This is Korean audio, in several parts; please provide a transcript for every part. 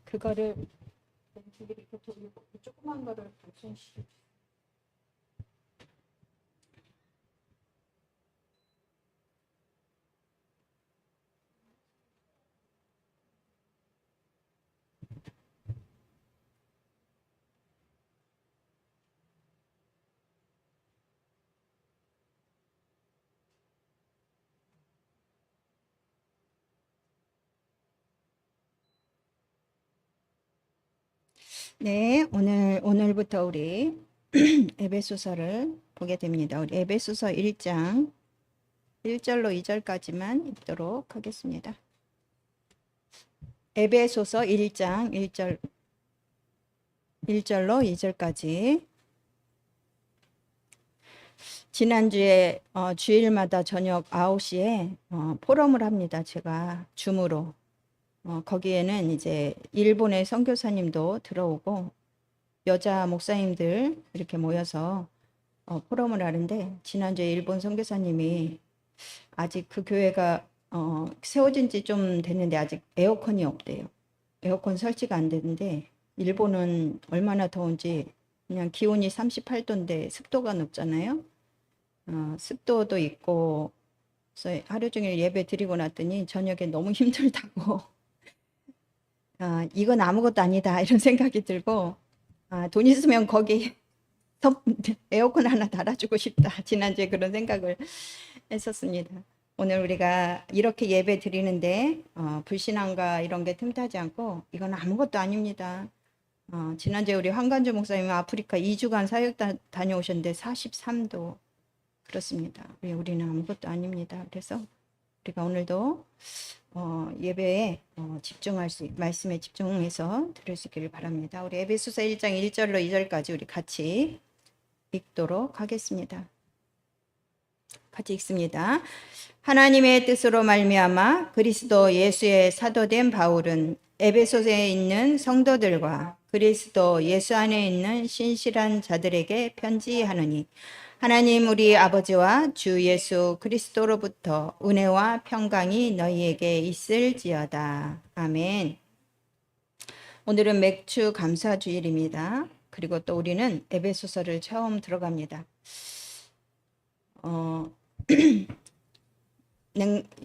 그거를 이렇게 돌리고 조그만 거를 발전시켜. 네, 오늘부터 우리 에베소서를 보게 됩니다. 우리 에베소서 1장 1절로 2절까지만 읽도록 하겠습니다. 에베소서 1장 1절로 2절까지. 지난주에 주일마다 저녁 9시에 포럼을 합니다. 제가 줌으로. 거기에는 이제 일본의 선교사님도 들어오고 여자 목사님들 이렇게 모여서 포럼을 하는데, 지난주에 일본 선교사님이 아직 그 교회가 세워진 지 좀 됐는데 아직 에어컨이 없대요. 에어컨 설치가 안 되는데, 일본은 얼마나 더운지 그냥 기온이 38도인데 습도가 높잖아요. 습도도 있고, 그래서 하루 종일 예배 드리고 났더니 저녁에 너무 힘들다고 이건 아무것도 아니다 이런 생각이 들고, 돈 있으면 거기 에어컨 하나 달아주고 싶다, 지난주에 그런 생각을 했었습니다. 오늘 우리가 이렇게 예배 드리는데 불신앙과 이런 게 틈타지 않고 이건 아무것도 아닙니다. 지난주에 우리 황간주 목사님 아프리카 2주간 사역 다녀오셨는데 43도 그렇습니다. 우리는 아무것도 아닙니다. 그래서 우리가 오늘도 예배에 말씀에 집중해서 들을 수 있기를 바랍니다. 우리 에베소서 1장 1절로 2절까지 우리 같이 읽도록 하겠습니다. 같이 읽습니다. 하나님의 뜻으로 말미암아 그리스도 예수의 사도된 바울은 에베소에 있는 성도들과 그리스도 예수 안에 있는 신실한 자들에게 편지하노니, 하나님 우리 아버지와 주 예수 그리스도로부터 은혜와 평강이 너희에게 있을지어다. 아멘. 오늘은 맥주 감사주일입니다. 그리고 또 우리는 에베소서를 처음 들어갑니다.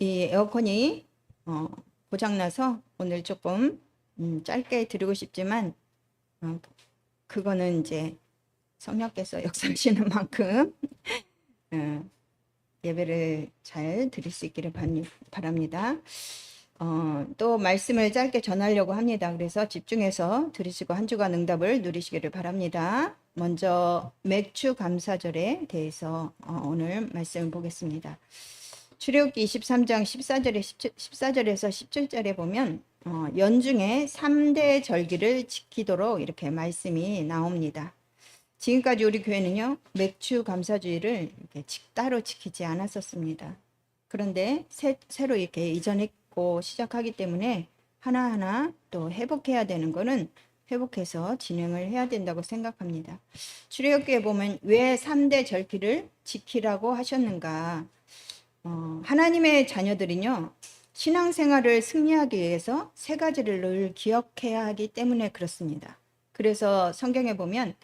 이 에어컨이 고장나서 오늘 조금 짧게 드리고 싶지만, 그거는 이제 성령께서 역사하시는 만큼 예배를 잘 드릴 수 있기를 바랍니다. 또 말씀을 짧게 전하려고 합니다. 그래서 집중해서 들으시고 한 주간 응답을 누리시기를 바랍니다. 먼저 맥주 감사절에 대해서 오늘 말씀을 보겠습니다. 출애굽기 23장 14절에서 17절에 보면 연중에 3대 절기를 지키도록 이렇게 말씀이 나옵니다. 지금까지 우리 교회는요, 맥주 감사주의를 이렇게 따로 지키지 않았었습니다. 그런데 새로 이렇게 이전했고 시작하기 때문에 하나하나 또 회복해야 되는 거는 회복해서 진행을 해야 된다고 생각합니다. 출애굽기에 보면 왜 3대 절기를 지키라고 하셨는가? 하나님의 자녀들은요, 신앙생활을 승리하기 위해서 3가지를 늘 기억해야 하기 때문에 그렇습니다. 그래서 성경에 보면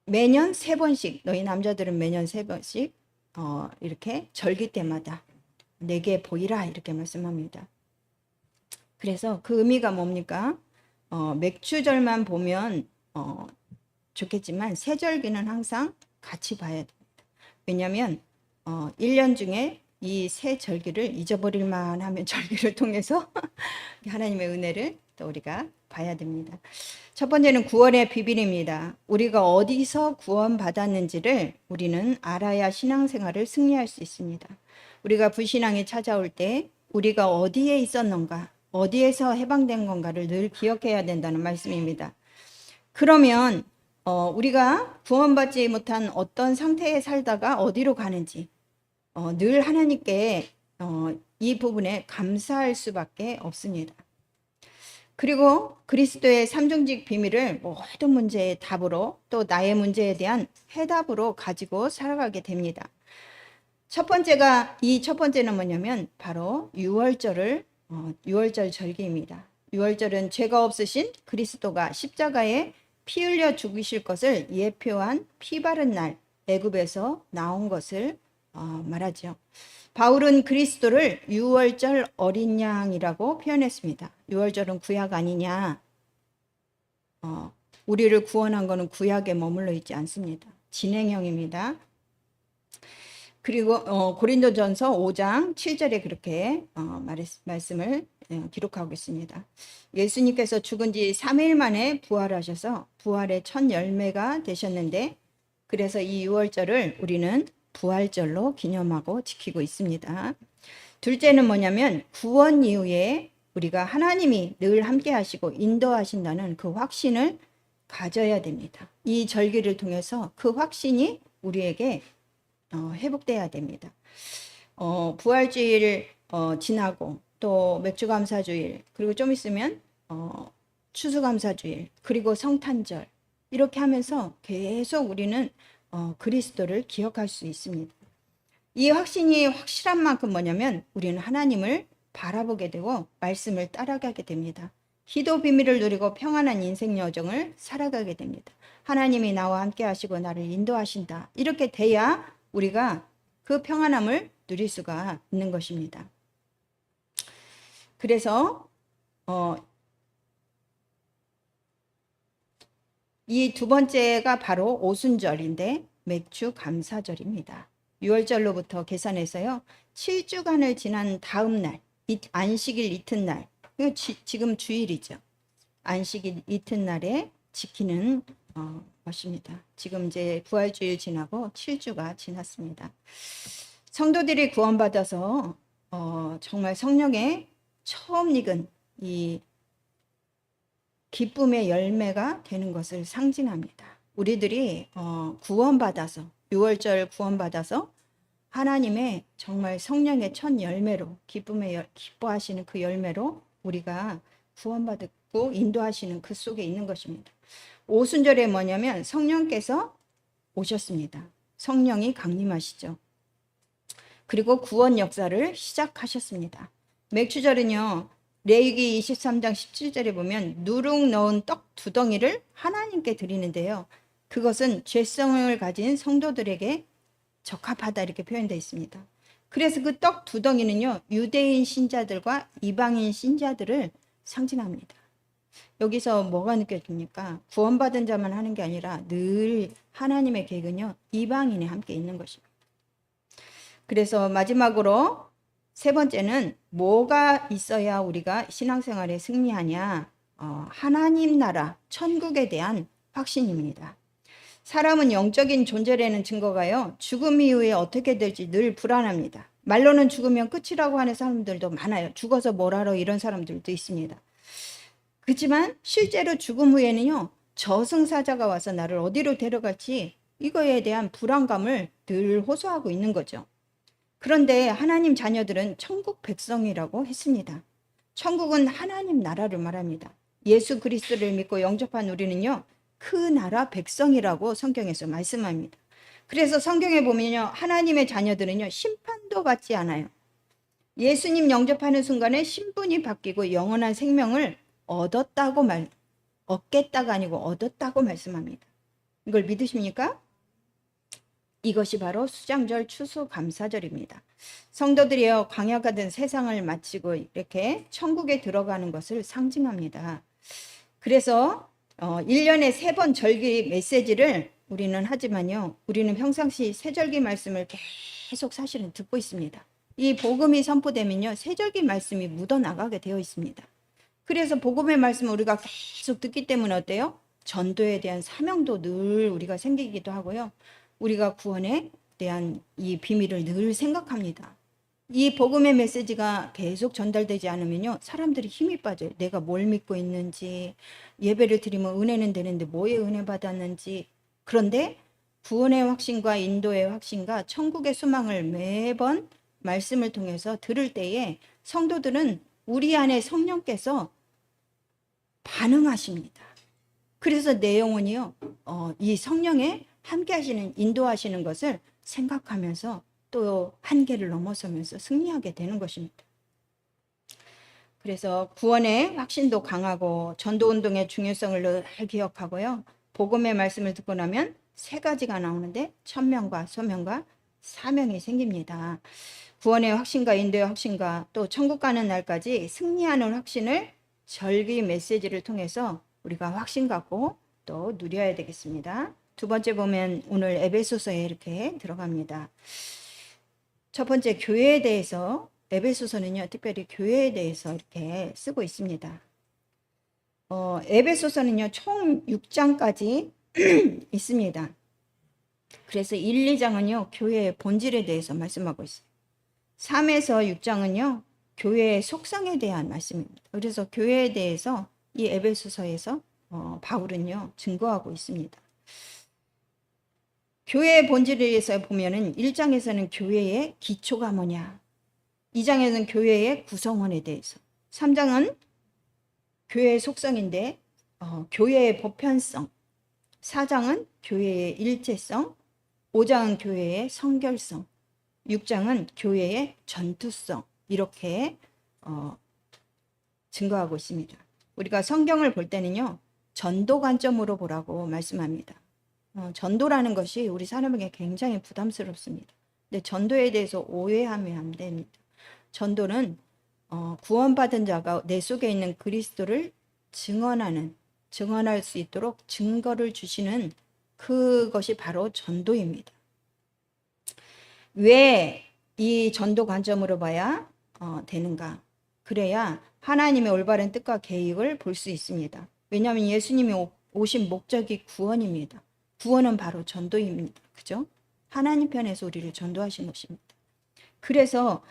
매년 3번씩, 너희 남자들은 매년 3번씩 이렇게 절기 때마다 내게 보이라 이렇게 말씀합니다. 그래서 그 의미가 뭡니까? 맥주절만 보면 좋겠지만 세절기는 항상 같이 봐야 됩니다. 왜냐하면 1년 중에 이 세 절기를 잊어버릴만 하면 절기를 통해서 하나님의 은혜를 또 우리가 봐야 됩니다. 첫 번째는 구원의 비밀입니다. 우리가 어디서 구원받았는지를 우리는 알아야 신앙생활을 승리할 수 있습니다. 우리가 불신앙이 찾아올 때 우리가 어디에 있었는가, 어디에서 해방된 건가를 늘 기억해야 된다는 말씀입니다. 그러면 우리가 구원받지 못한 어떤 상태에 살다가 어디로 가는지 늘 하나님께 이 부분에 감사할 수밖에 없습니다. 그리고 그리스도의 삼중직 비밀을 모든 문제의 답으로, 또 나의 문제에 대한 해답으로 가지고 살아가게 됩니다. 첫 번째는 뭐냐면 바로 6월절 절기입니다. 유월절은 죄가 없으신 그리스도가 십자가에 피 흘려 죽으실 것을 예표한 피 바른 날, 애굽에서 나온 것을 말하죠. 바울은 그리스도를 유월절 어린 양이라고 표현했습니다. 유월절은 구약 아니냐? 우리를 구원한 것은 구약에 머물러 있지 않습니다. 진행형입니다. 그리고 고린도전서 5장 7절에 그렇게 말씀을 기록하고 있습니다. 예수님께서 죽은 지 3일 만에 부활하셔서 부활의 첫 열매가 되셨는데, 그래서 이 유월절을 우리는 부활절로 기념하고 지키고 있습니다. 둘째는 뭐냐면 구원 이후에 우리가 하나님이 늘 함께 하시고 인도하신다는 그 확신을 가져야 됩니다. 이 절기를 통해서 그 확신이 우리에게 회복돼야 됩니다. 부활주일 지나고 또 맥주감사주일, 그리고 좀 있으면 추수감사주일, 그리고 성탄절, 이렇게 하면서 계속 우리는 그리스도를 기억할 수 있습니다. 이 확신이 확실한 만큼 뭐냐면 우리는 하나님을 바라보게 되고 말씀을 따라가게 됩니다. 기도 비밀을 누리고 평안한 인생 여정을 살아가게 됩니다. 하나님이 나와 함께 하시고 나를 인도하신다. 이렇게 돼야 우리가 그 평안함을 누릴 수가 있는 것입니다. 그래서 이 두 번째가 바로 오순절인데 맥주 감사절입니다. 6월절로부터 계산해서요, 7주간을 지난 다음 날, 안식일 이튿날, 지금 주일이죠. 안식일 이튿날에 지키는 것입니다. 지금 이제 부활주일 지나고 7주가 지났습니다. 성도들이 구원받아서 정말 성령의 처음 익은 이 기쁨의 열매가 되는 것을 상징합니다. 우리들이 구원받아서 6월절 구원받아서 하나님의 정말 성령의 첫 열매로 기뻐하시는 그 열매로 우리가 구원받고 인도하시는 그 속에 있는 것입니다. 오순절에 뭐냐면 성령께서 오셨습니다. 성령이 강림하시죠. 그리고 구원 역사를 시작하셨습니다. 맥주절은요, 레위기 23장 17절에 보면 누룩 넣은 떡 2덩이를 하나님께 드리는데요, 그것은 죄성을 가진 성도들에게 적합하다 이렇게 표현되어 있습니다. 그래서 그 떡 2덩이는요, 유대인 신자들과 이방인 신자들을 상징합니다. 여기서 뭐가 느껴집니까? 구원받은 자만 하는 게 아니라 늘 하나님의 계획은요, 이방인이 함께 있는 것입니다. 그래서 마지막으로 세 번째는 뭐가 있어야 우리가 신앙생활에 승리하냐? 하나님 나라, 천국에 대한 확신입니다. 사람은 영적인 존재라는 증거가요, 죽음 이후에 어떻게 될지 늘 불안합니다. 말로는 죽으면 끝이라고 하는 사람들도 많아요. 죽어서 뭘 하러, 이런 사람들도 있습니다. 그렇지만 실제로 죽음 후에는요, 저승사자가 와서 나를 어디로 데려갈지 이거에 대한 불안감을 늘 호소하고 있는 거죠. 그런데 하나님 자녀들은 천국 백성이라고 했습니다. 천국은 하나님 나라를 말합니다. 예수 그리스도를 믿고 영접한 우리는요, 그 나라 백성이라고 성경에서 말씀합니다. 그래서 성경에 보면요, 하나님의 자녀들은요, 심판도 받지 않아요. 예수님 영접하는 순간에 신분이 바뀌고 영원한 생명을 얻겠다가 아니고 얻었다고 말씀합니다. 이걸 믿으십니까? 이것이 바로 수장절 추수감사절입니다. 성도들이여 광야가 된 세상을 마치고 이렇게 천국에 들어가는 것을 상징합니다. 그래서 1년에 3번 절기 메시지를 우리는 하지만요, 우리는 평상시 세절기 말씀을 계속 사실은 듣고 있습니다. 이 복음이 선포되면요, 세절기 말씀이 묻어나가게 되어 있습니다. 그래서 복음의 말씀을 우리가 계속 듣기 때문에 어때요? 전도에 대한 사명도 늘 우리가 생기기도 하고요, 우리가 구원에 대한 이 비밀을 늘 생각합니다. 이 복음의 메시지가 계속 전달되지 않으면요, 사람들이 힘이 빠져요. 내가 뭘 믿고 있는지, 예배를 드리면 은혜는 되는데 뭐에 은혜 받았는지. 그런데 구원의 확신과 인도의 확신과 천국의 소망을 매번 말씀을 통해서 들을 때에 성도들은 우리 안에 성령께서 반응하십니다. 그래서 내 영혼이요, 이 성령의 함께 하시는, 인도하시는 것을 생각하면서 또 한계를 넘어서면서 승리하게 되는 것입니다. 그래서 구원의 확신도 강하고 전도운동의 중요성을 늘 기억하고요. 복음의 말씀을 듣고 나면 세 가지가 나오는데 천명과 소명과 사명이 생깁니다. 구원의 확신과 인도의 확신과 또 천국 가는 날까지 승리하는 확신을 절기 메시지를 통해서 우리가 확신 갖고 또 누려야 되겠습니다. 두 번째 보면 오늘 에베소서에 이렇게 들어갑니다. 첫 번째 교회에 대해서 에베소서는요, 특별히 교회에 대해서 이렇게 쓰고 있습니다. 에베소서는요, 총 6장까지 있습니다. 그래서 1, 2장은요, 교회의 본질에 대해서 말씀하고 있어요. 3에서 6장은요, 교회의 속성에 대한 말씀입니다. 그래서 교회에 대해서 이 에베소서에서 바울은요, 증거하고 있습니다. 교회의 본질에 대해서 보면은 1장에서는 교회의 기초가 뭐냐, 2장에는 교회의 구성원에 대해서, 3장은 교회의 속성인데 교회의 보편성, 4장은 교회의 일체성, 5장은 교회의 성결성, 6장은 교회의 전투성, 이렇게 증거하고 있습니다. 우리가 성경을 볼 때는요, 전도 관점으로 보라고 말씀합니다. 전도라는 것이 우리 사람에게 굉장히 부담스럽습니다. 근데 전도에 대해서 오해하면 안 됩니다. 전도는 구원받은 자가 내 속에 있는 그리스도를 증언할 수 있도록 증거를 주시는 그것이 바로 전도입니다. 왜 이 전도 관점으로 봐야 되는가? 그래야 하나님의 올바른 뜻과 계획을 볼 수 있습니다. 왜냐하면 예수님이 오신 목적이 구원입니다. 구원은 바로 전도입니다. 그죠? 하나님 편에서 우리를 전도하신 것입니다. 그래서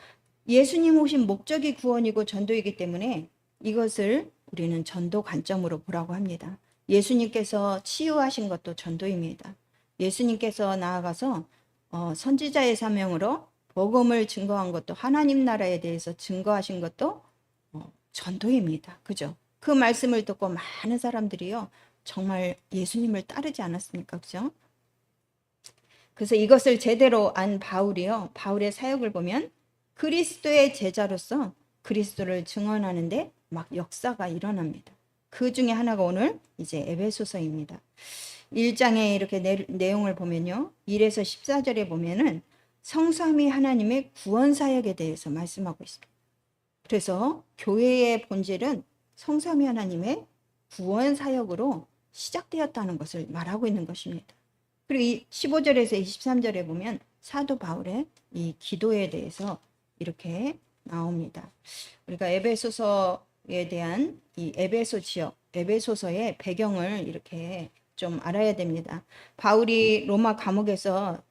예수님 오신 목적이 구원이고 전도이기 때문에 이것을 우리는 전도 관점으로 보라고 합니다. 예수님께서 치유하신 것도 전도입니다. 예수님께서 나아가서 선지자의 사명으로 복음을 증거한 것도, 하나님 나라에 대해서 증거하신 것도 전도입니다. 그죠? 그 말씀을 듣고 많은 사람들이요, 정말 예수님을 따르지 않았습니까? 그죠? 그래서 이것을 제대로 안 바울이요, 바울의 사역을 보면 그리스도의 제자로서 그리스도를 증언하는데 막 역사가 일어납니다. 그 중에 하나가 오늘 이제 에베소서입니다. 1장에 이렇게 내용을 보면요, 1에서 14절에 보면은 성삼위 하나님의 구원 사역에 대해서 말씀하고 있습니다. 그래서 교회의 본질은 성삼위 하나님의 구원 사역으로 시작되었다는 것을 말하고 있는 것입니다. 그리고 이 15절에서 23절에 보면 사도 바울의 이 기도에 대해서 이렇게 나옵니다. 우리가 에베소서에 대한 이 에베소 지역, 에베소서의 배경을 이렇게 좀 알아야 됩니다. 바울이 로마 감옥에서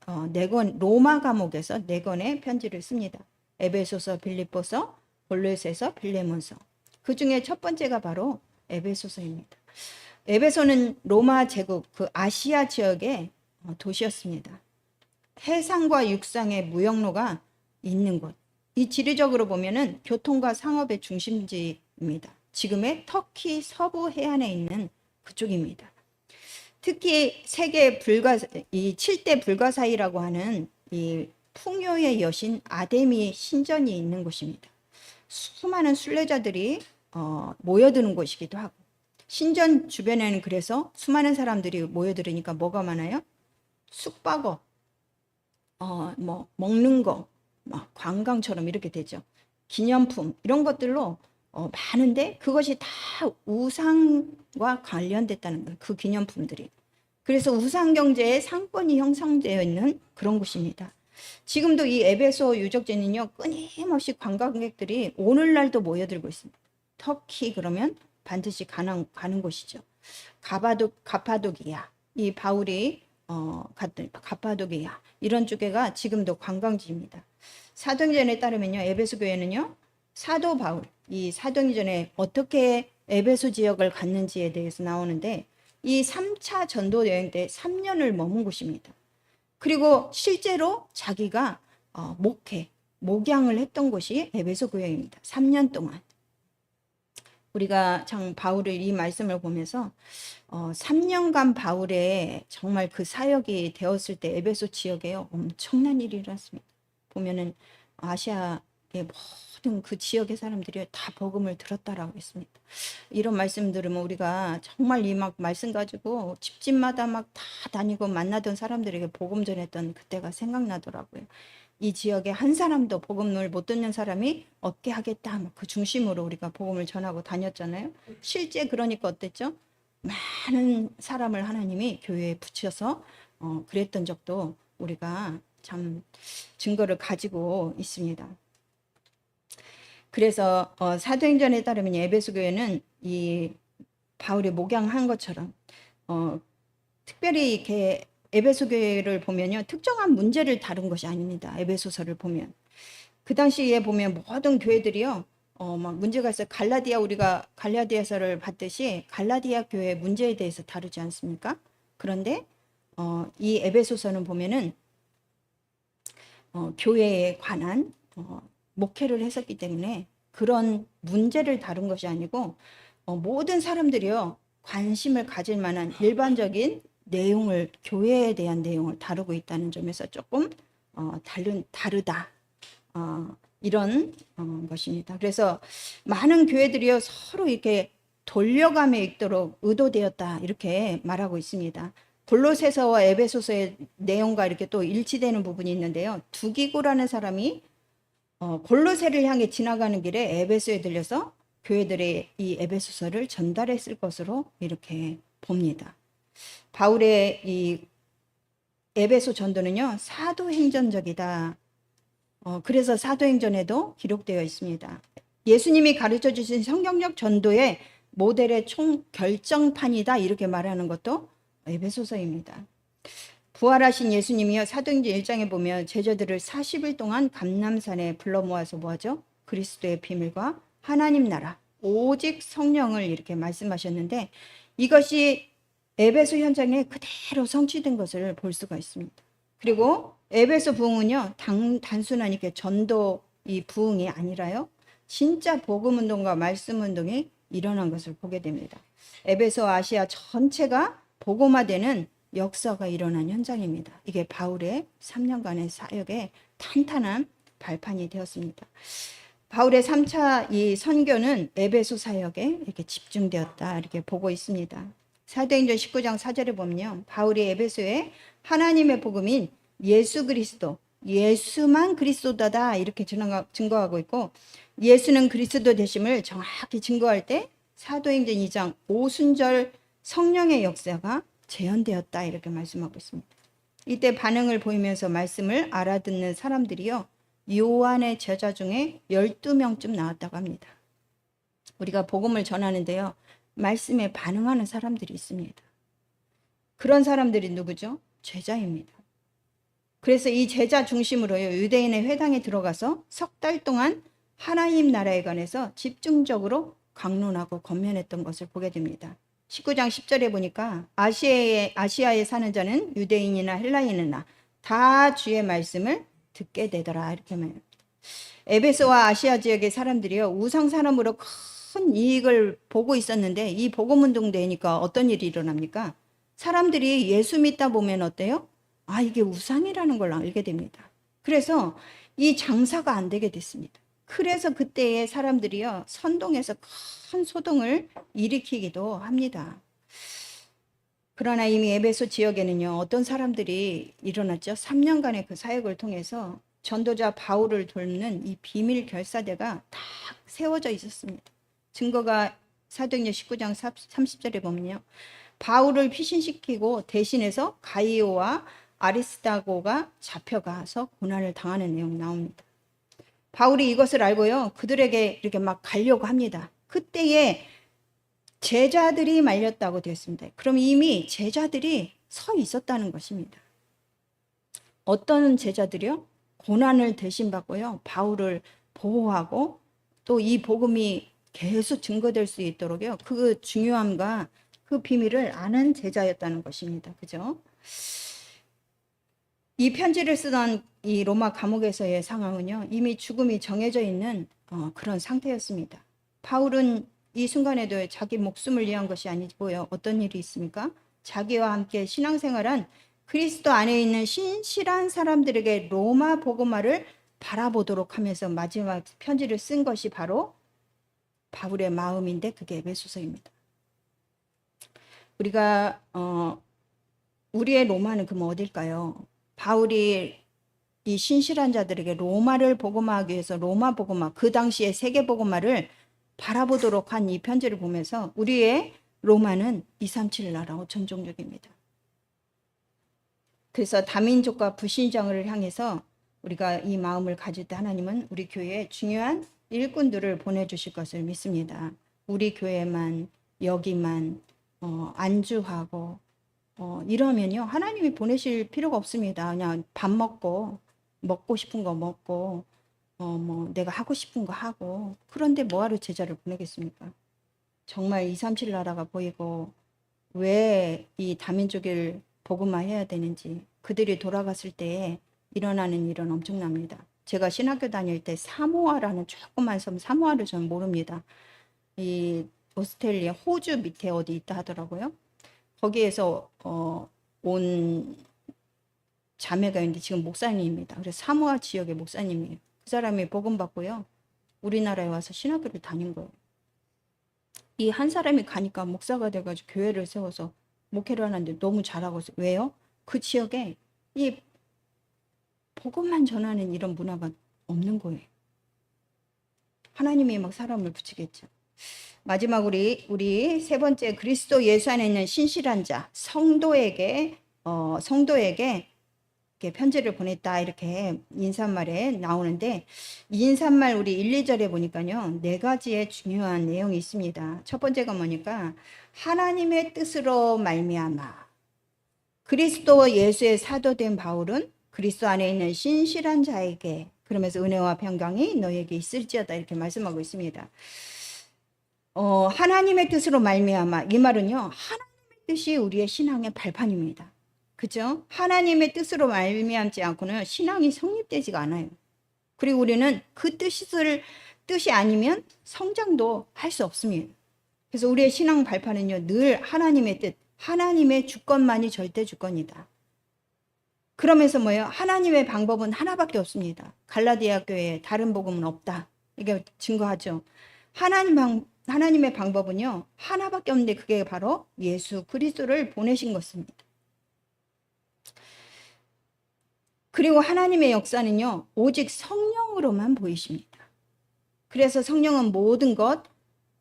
로마 감옥에서 4권의 편지를 씁니다. 에베소서, 빌립보서, 골로새서, 빌레몬서. 그 중에 첫 번째가 바로 에베소서입니다. 에베소는 로마 제국 그 아시아 지역의 도시였습니다. 해상과 육상의 무역로가 있는 곳. 이 지리적으로 보면은 교통과 상업의 중심지입니다. 지금의 터키 서부 해안에 있는 그쪽입니다. 특히 세계 이 7대 불가사의라고 하는 이 풍요의 여신 아데미 신전이 있는 곳입니다. 수많은 순례자들이 모여드는 곳이기도 하고, 신전 주변에는 그래서 수많은 사람들이 모여들으니까 뭐가 많아요? 숙박업, 뭐 먹는 거, 막 관광처럼 이렇게 되죠. 기념품 이런 것들로 많은데 그것이 다 우상과 관련됐다는 거예요. 그 기념품들이. 그래서 우상 경제의 상권이 형성되어 있는 그런 곳입니다. 지금도 이 에베소 유적지는요, 끊임없이 관광객들이 오늘날도 모여들고 있습니다. 터키 그러면 반드시 가는 곳이죠. 가파도기야, 이 바울이 갔던 가파도기야, 이런 쪽에가 지금도 관광지입니다. 사도행전에 따르면요, 에베소 교회는요, 사도 바울, 이 사도행전에 어떻게 에베소 지역을 갔는지에 대해서 나오는데, 이 3차 전도 여행 때 3년을 머문 곳입니다. 그리고 실제로 자기가 목양을 했던 곳이 에베소 교회입니다. 3년 동안. 우리가 참 바울의 이 말씀을 보면서 3년간 바울의 정말 그 사역이 되었을 때 에베소 지역에 엄청난 일이 일어났습니다. 보면은 아시아 모든 그 지역의 사람들이 다 복음을 들었다라고 했습니다. 이런 말씀 들으면 우리가 정말 이 막 말씀 가지고 집집마다 막 다 다니고 만나던 사람들에게 복음 전했던 그때가 생각나더라고요. 이 지역에 한 사람도 복음을 못 듣는 사람이 없게 하겠다. 그 중심으로 우리가 복음을 전하고 다녔잖아요. 실제 그러니까 어땠죠? 많은 사람을 하나님이 교회에 붙여서 그랬던 적도 우리가 참 증거를 가지고 있습니다. 그래서 사도행전에 따르면 에베소 교회는 이 바울이 목양한 것처럼 특별히 이렇게 에베소 교회를 보면요, 특정한 문제를 다룬 것이 아닙니다. 에베소서를 보면 그 당시에 보면 모든 교회들이요, 막 문제가 있어요. 우리가 갈라디아서를 봤듯이 갈라디아 교회 문제에 대해서 다루지 않습니까? 그런데 이 에베소서는 보면은 교회에 관한 목회를 했었기 때문에 그런 문제를 다룬 것이 아니고 모든 사람들이요, 관심을 가질 만한 일반적인 내용을, 교회에 대한 내용을 다루고 있다는 점에서 조금 다르다, 이런 것입니다. 그래서 많은 교회들이요, 서로 이렇게 돌려가며 읽도록 의도되었다, 이렇게 말하고 있습니다. 골로새서와 에베소서의 내용과 이렇게 또 일치되는 부분이 있는데요, 두기고라는 사람이 골로새를 향해 지나가는 길에 에베소에 들려서 교회들의 이 에베소서를 전달했을 것으로 이렇게 봅니다. 바울의 이 에베소 전도는요, 사도행전적이다. 그래서 사도행전에도 기록되어 있습니다. 예수님이 가르쳐 주신 성경적 전도의 모델의 총 결정판이다, 이렇게 말하는 것도 에베소서입니다. 부활하신 예수님이요, 사도행전 1장에 보면 제자들을 40일 동안 감람산에 불러 모아서 뭐하죠? 그리스도의 비밀과 하나님 나라, 오직 성령을 이렇게 말씀하셨는데, 이것이 에베소 현장에 그대로 성취된 것을 볼 수가 있습니다. 그리고 에베소 부흥은요, 단순한 이렇게 전도 이 부흥이 아니라요, 진짜 복음 운동과 말씀 운동이 일어난 것을 보게 됩니다. 에베소 아시아 전체가 복음화되는 역사가 일어난 현장입니다. 이게 바울의 3년간의 사역의 탄탄한 발판이 되었습니다. 바울의 3차 이 선교는 에베소 사역에 이렇게 집중되었다, 이렇게 보고 있습니다. 사도행전 19장 4절에 보면요, 바울이 에베소에 하나님의 복음인 예수 그리스도, 예수만 그리스도다, 이렇게 증거하고 있고, 예수는 그리스도 되심을 정확히 증거할 때 사도행전 2장 오순절 성령의 역사가 재현되었다, 이렇게 말씀하고 있습니다. 이때 반응을 보이면서 말씀을 알아듣는 사람들이요, 요한의 제자 중에 12명쯤 나왔다고 합니다. 우리가 복음을 전하는데요, 말씀에 반응하는 사람들이 있습니다. 그런 사람들이 누구죠? 제자입니다. 그래서 이 제자 중심으로요, 유대인의 회당에 들어가서 석 달 동안 하나님 나라에 관해서 집중적으로 강론하고 권면했던 것을 보게 됩니다. 19장 10절에 보니까 아시아에 사는 자는 유대인이나 헬라인이나 다 주의 말씀을 듣게 되더라, 이렇게 말합니다. 에베소와 아시아 지역의 사람들이요, 우상 사람으로 큰 이익을 보고 있었는데, 이 복음 운동 되니까 어떤 일이 일어납니까? 사람들이 예수 믿다 보면 어때요? 이게 우상이라는 걸 알게 됩니다. 그래서 이 장사가 안 되게 됐습니다. 그래서 그때의 사람들이요, 선동해서 큰 소동을 일으키기도 합니다. 그러나 이미 에베소 지역에는요, 어떤 사람들이 일어났죠. 3년간의 그 사역을 통해서 전도자 바울을 돕는 이 비밀 결사대가 딱 세워져 있었습니다. 증거가 사도행전 19장 30절에 보면요, 바울을 피신시키고 대신해서 가이오와 아리스다고가 잡혀가서 고난을 당하는 내용이 나옵니다. 바울이 이것을 알고요, 그들에게 이렇게 막 가려고 합니다. 그때에 제자들이 말렸다고 되어 있습니다. 그럼 이미 제자들이 서 있었다는 것입니다. 어떤 제자들이요? 고난을 대신 받고요, 바울을 보호하고 또 이 복음이 계속 증거될 수 있도록요, 그 중요함과 그 비밀을 아는 제자였다는 것입니다. 그죠? 이 편지를 쓰던 이 로마 감옥에서의 상황은요, 이미 죽음이 정해져 있는 그런 상태였습니다. 바울은 이 순간에도 자기 목숨을 위한 것이 아니고요, 어떤 일이 있습니까? 자기와 함께 신앙생활한 그리스도 안에 있는 신실한 사람들에게 로마 복음화를 바라보도록 하면서 마지막 편지를 쓴 것이 바로 바울의 마음인데 그게 에베소서입니다. 우리가 우리의 로마는 그럼 어딜까요? 바울이 이 신실한 자들에게 로마를 복음화하기 위해서 로마 복음화, 그 당시에 세계 복음화를 바라보도록 한 이 편지를 보면서 우리의 로마는 237 나라 5천 종족입니다. 그래서 다민족과 불신자를 향해서 우리가 이 마음을 가질 때 하나님은 우리 교회에 중요한 일꾼들을 보내주실 것을 믿습니다. 우리 교회만 여기만 안주하고 이러면요 하나님이 보내실 필요가 없습니다. 그냥 밥 먹고 싶은 거 먹고 뭐 내가 하고 싶은 거 하고, 그런데 뭐하러 제자를 보내겠습니까? 정말 237 나라가 보이고 왜 이 다민족을 복음화해야 되는지, 그들이 돌아갔을 때에 일어나는 일은 엄청납니다. 제가 신학교 다닐 때 사모아라는 조그만 섬, 사모아를 저는 모릅니다. 이 오스트레일리아 호주 밑에 어디 있다 하더라고요. 거기에서 온 자매가 있는데 지금 목사님입니다. 그래서 사모아 지역의 목사님이에요. 그 사람이 복음 받고요 우리나라에 와서 신학교를 다닌 거예요. 이 한 사람이 가니까 목사가 돼가지고 교회를 세워서 목회를 하는데 너무 잘하고 있어요. 왜요? 그 지역에 이 복음만 전하는 이런 문화가 없는 거예요. 하나님이 막 사람을 붙이겠죠. 마지막 우리 세 번째, 그리스도 예수 안에 있는 신실한 자 성도에게 이렇게 편지를 보냈다, 이렇게 인사말에 나오는데, 인사말 우리 1, 2절에 보니까요 4가지의 중요한 내용이 있습니다. 첫 번째가 뭐니까 하나님의 뜻으로 말미암아 그리스도 예수의 사도된 바울은 그리스도 안에 있는 신실한 자에게, 그러면서 은혜와 평강이 너에게 있을지어다, 이렇게 말씀하고 있습니다. 하나님의 뜻으로 말미암아, 이 말은요 하나님의 뜻이 우리의 신앙의 발판입니다. 그죠? 하나님의 뜻으로 말미암지 않고는 신앙이 성립되지가 않아요. 그리고 우리는 그 뜻이 아니면 성장도 할 수 없습니다. 그래서 우리의 신앙 발판은요 늘 하나님의 뜻, 하나님의 주권만이 절대 주권이다. 그러면서 뭐예요? 하나님의 방법은 하나밖에 없습니다. 갈라디아 교회에 다른 복음은 없다, 이게 증거하죠. 하나님의 방법은요 하나밖에 없는데 그게 바로 예수 그리스도를 보내신 것입니다. 그리고 하나님의 역사는요 오직 성령으로만 보이십니다. 그래서 성령은 모든 것,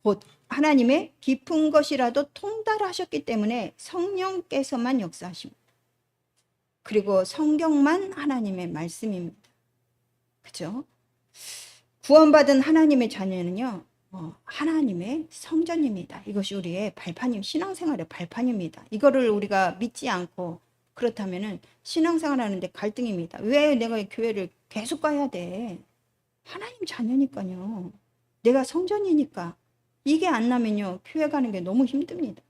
곧 하나님의 깊은 것이라도 통달하셨기 때문에 성령께서만 역사하십니다. 그리고 성경만 하나님의 말씀입니다. 그죠? 구원받은 하나님의 자녀는요 하나님의 성전입니다. 이것이 우리의 발판임, 신앙생활의 발판입니다. 이거를 우리가 믿지 않고 그렇다면은 신앙생활 하는데 갈등입니다. 왜 내가 교회를 계속 가야 돼? 하나님 자녀니까요. 내가 성전이니까. 이게 안 나면요 교회 가는 게 너무 힘듭니다.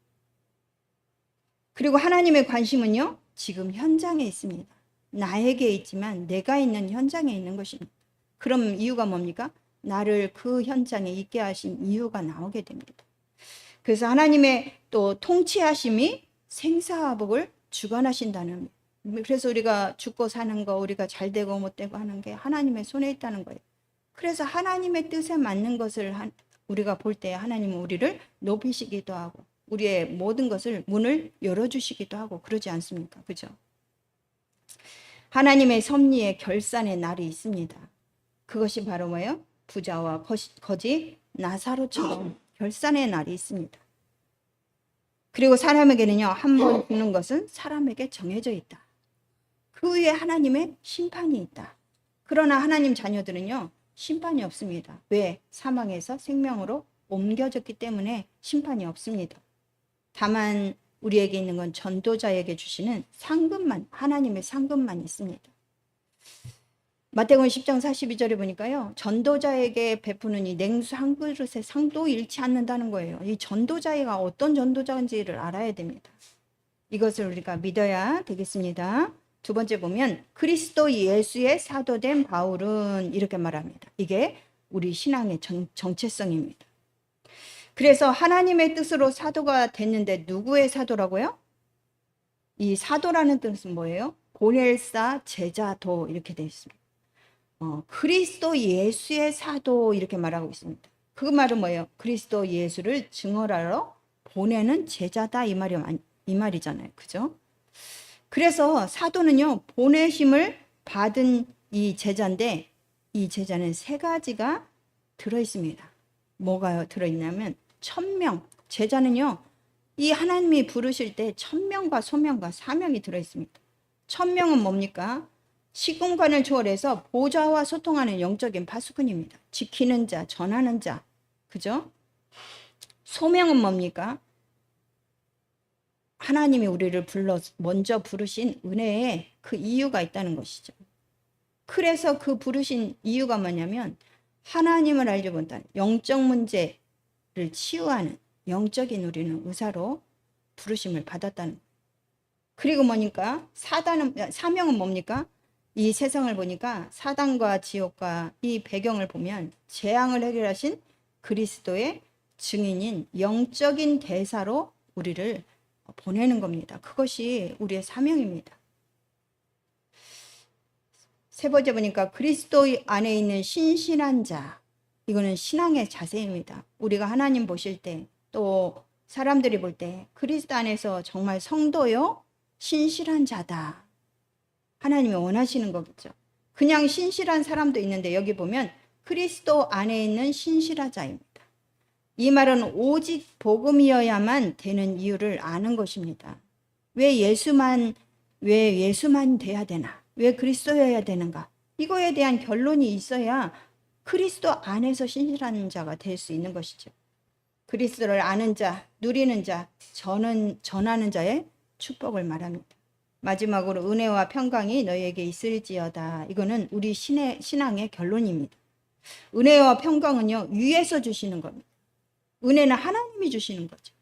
그리고 하나님의 관심은요 지금 현장에 있습니다. 나에게 있지만 내가 있는 현장에 있는 것입니다. 그럼 이유가 뭡니까? 나를 그 현장에 있게 하신 이유가 나오게 됩니다. 그래서 하나님의 또 통치하심이 생사복을 주관하신다는, 그래서 우리가 죽고 사는 거, 우리가 잘 되고 못 되고 하는 게 하나님의 손에 있다는 거예요. 그래서 하나님의 뜻에 맞는 것을 우리가 볼 때 하나님은 우리를 높이시기도 하고 우리의 모든 것을 문을 열어주시기도 하고 그러지 않습니까? 그죠? 하나님의 섭리의 결산의 날이 있습니다. 그것이 바로 뭐예요? 부자와 거지 나사로처럼 결산의 날이 있습니다. 그리고 사람에게는요 한 번 죽는 것은 사람에게 정해져 있다. 그 위에 하나님의 심판이 있다. 그러나 하나님 자녀들은요 심판이 없습니다. 왜? 사망에서 생명으로 옮겨졌기 때문에 심판이 없습니다. 다만 우리에게 있는 건 전도자에게 주시는 상급만, 하나님의 상급만 있습니다. 마태복음 10장 42절에 보니까요 전도자에게 베푸는 이 냉수 한 그릇의 상도 잃지 않는다는 거예요. 이 전도자가 어떤 전도자인지를 알아야 됩니다. 이것을 우리가 믿어야 되겠습니다. 두 번째 보면 그리스도 예수의 사도된 바울은 이렇게 말합니다. 이게 우리 신앙의 정체성입니다. 그래서 하나님의 뜻으로 사도가 됐는데 누구의 사도라고요? 이 사도라는 뜻은 뭐예요? 보낼사 제자도, 이렇게 되어 있습니다. 그리스도 예수의 사도 이렇게 말하고 있습니다. 그 말은 뭐예요? 그리스도 예수를 증언하러 보내는 제자다 이 말이잖아요. 그죠? 그래서 사도는요, 보내심을 받은 이 제자인데 이 제자는 세 가지가 들어있습니다. 뭐가 들어있냐면 천명. 제자는요, 이 하나님이 부르실 때 천명과 소명과 사명이 들어있습니다. 천명은 뭡니까? 시공간을 초월해서 보좌와 소통하는 영적인 파수꾼입니다. 지키는 자, 전하는 자. 그죠? 소명은 뭡니까? 하나님이 우리를 먼저 부르신 은혜에 그 이유가 있다는 것이죠. 그래서 그 부르신 이유가 뭐냐면 하나님을 알지 못한 영적 문제를 치유하는 영적인 우리는 의사로 부르심을 받았다는 거예요. 그리고 뭐니까 사명은 뭡니까? 이 세상을 보니까 사단과 지옥과 이 배경을 보면 재앙을 해결하신 그리스도의 증인인 영적인 대사로 우리를 보내는 겁니다. 그것이 우리의 사명입니다. 세 번째 보니까 그리스도 안에 있는 신실한 자. 이거는 신앙의 자세입니다. 우리가 하나님 보실 때 또 사람들이 볼 때 그리스도 안에서 정말 성도요 신실한 자다. 하나님이 원하시는 거겠죠. 그냥 신실한 사람도 있는데 여기 보면 그리스도 안에 있는 신실한 자입니다. 이 말은 오직 복음이어야만 되는 이유를 아는 것입니다. 왜 예수만 돼야 되나? 왜 그리스도여야 되는가? 이거에 대한 결론이 있어야 그리스도 안에서 신실한 자가 될 수 있는 것이죠. 그리스도를 아는 자, 누리는 자, 전하는 자의 축복을 말합니다. 마지막으로 은혜와 평강이 너희에게 있을지어다. 이거는 우리 신앙의 결론입니다. 은혜와 평강은요, 위에서 주시는 겁니다. 은혜는 하나님이 주시는 거죠.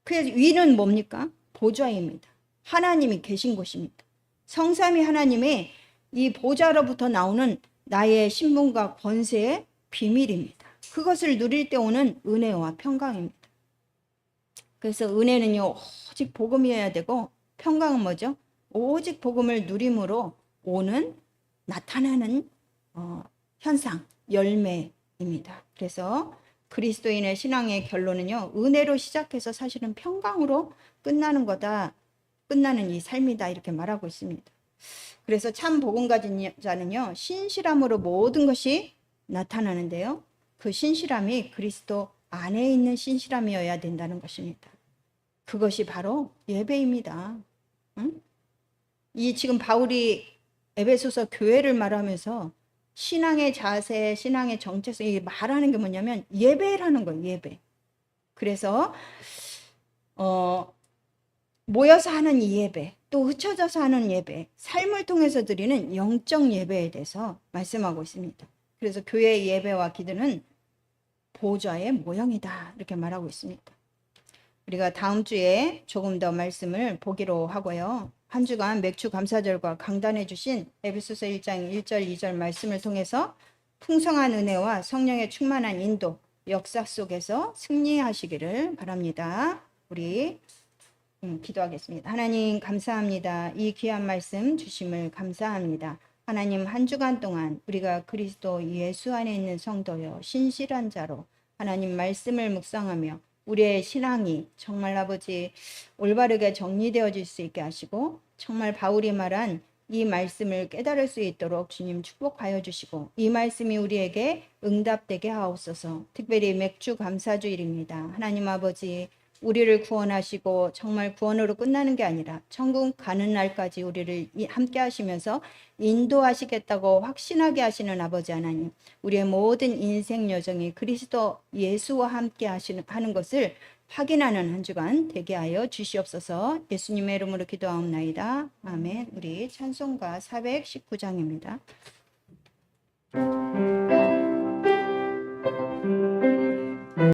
그래서 위는 뭡니까? 보좌입니다. 하나님이 계신 곳입니다. 성삼위 하나님의 이 보좌로부터 나오는 나의 신분과 권세의 비밀입니다. 그것을 누릴 때 오는 은혜와 평강입니다. 그래서 은혜는요, 오직 복음이어야 되고 평강은 뭐죠? 오직 복음을 누림으로 오는 나타나는 현상, 열매입니다. 그래서 그리스도인의 신앙의 결론은요, 은혜로 시작해서 사실은 평강으로 끝나는 거다. 끝나는 이 삶이다. 이렇게 말하고 있습니다. 그래서 참 복음 가진 자는요, 신실함으로 모든 것이 나타나는데요. 그 신실함이 그리스도 안에 있는 신실함이어야 된다는 것입니다. 그것이 바로 예배입니다. 응? 이 지금 바울이 에베소서 교회를 말하면서 신앙의 자세, 신앙의 정체성, 이 말하는 게 뭐냐면 예배라는 거예요. 예배. 그래서 모여서 하는 이 예배, 또 흩어져서 하는 예배, 삶을 통해서 드리는 영적 예배에 대해서 말씀하고 있습니다. 그래서 교회의 예배와 기도는 보좌의 모형이다. 이렇게 말하고 있습니다. 우리가 다음 주에 조금 더 말씀을 보기로 하고요. 한 주간 맥주 감사절과 강단해 주신 에베소서 1장 1절 2절 말씀을 통해서 풍성한 은혜와 성령의 충만한 인도, 역사 속에서 승리하시기를 바랍니다. 우리 기도하겠습니다. 하나님 감사합니다. 이 귀한 말씀 주심을 감사합니다. 하나님 한 주간 동안 우리가 그리스도 예수 안에 있는 성도여 신실한 자로 하나님 말씀을 묵상하며 우리의 신앙이 정말 아버지 올바르게 정리되어질 수 있게 하시고 정말 바울이 말한 이 말씀을 깨달을 수 있도록 주님 축복하여 주시고 이 말씀이 우리에게 응답되게 하옵소서. 특별히 맥주 감사주일입니다. 하나님 아버지 우리를 구원하시고 정말 구원으로 끝나는 게 아니라 천국 가는 날까지 우리를 함께 하시면서 인도하시겠다고 확신하게 하시는 아버지 하나님, 우리의 모든 인생 여정이 그리스도 예수와 함께 하는 것을 확인하는 한 주간 되게 하여 주시옵소서. 예수님의 이름으로 기도하옵나이다. 아멘. 우리 찬송가 419장입니다.